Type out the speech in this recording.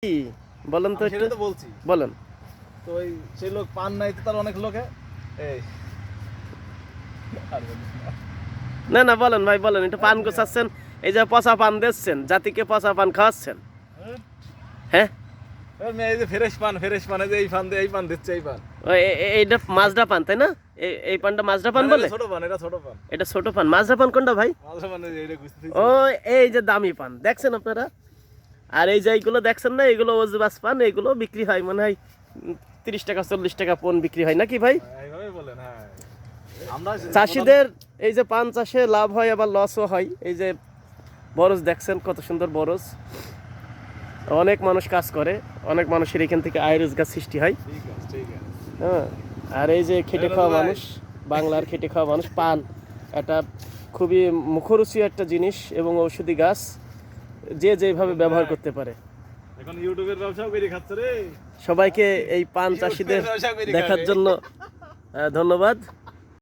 কি বলেন তো একটু, সেটা তো বলছি। বলেন। তো ওই সেই লোক পান নাই তো তার অনেক লোকে এই আর বলিস না। না না বলেন ভাই, বলেন একটু। পান গোছাচ্ছেন, এই যে পচা পান দিচ্ছেন, জাতিকে পচা পান খাওয়াচ্ছেন। হ্যাঁ, এই মেয়ে, এই যে ফ্রেশ পান এই যে এই পান দিয়ে এই পান দিচ্ছে এই পান। এইটা মাজরা পান তাই না? এই পানটা মাজরা পান বলে? ছোট পান, এটা ছোট পান। এটা ছোট পান। মাজরা পান কোনটা ভাই? মাঝে মানে এইটা বুঝতে ও, এই যে দামি পান দেখছেন আপনারা, আর এই যে এইগুলো দেখছেন না, এগুলো ওজবাস পান। এগুলো বিক্রি হয় মনে হয় 30 টাকা 40 টাকা পণ বিক্রি হয় নাকি ভাই? এইভাবে বলেন। হ্যাঁ, আমরা চাষিদের এই যে পান চাষে লাভ হয় আবার লসও হয়। এই যে বরজ দেখছেন, কত সুন্দর বরজ। অনেক মানুষ কাজ করে, অনেক মানুষের এখান থেকে আয় রোজগার সৃষ্টি হয়। ঠিক আছে, ঠিক আছে। হ্যাঁ, আর এই যে খেটে খাওয়া মানুষ, বাংলার খেটে খাওয়া মানুষ, পান এটা খুবই মুখরুচি একটা জিনিস এবং ঔষধি গাছ, যে যেভাবে ব্যবহার করতে পারে। এখন ইউটিউবের ব্যবসাও করে খাচ্ছে রে। সবাইকে এই পান চাষিদের দেখার জন্য ধন্যবাদ।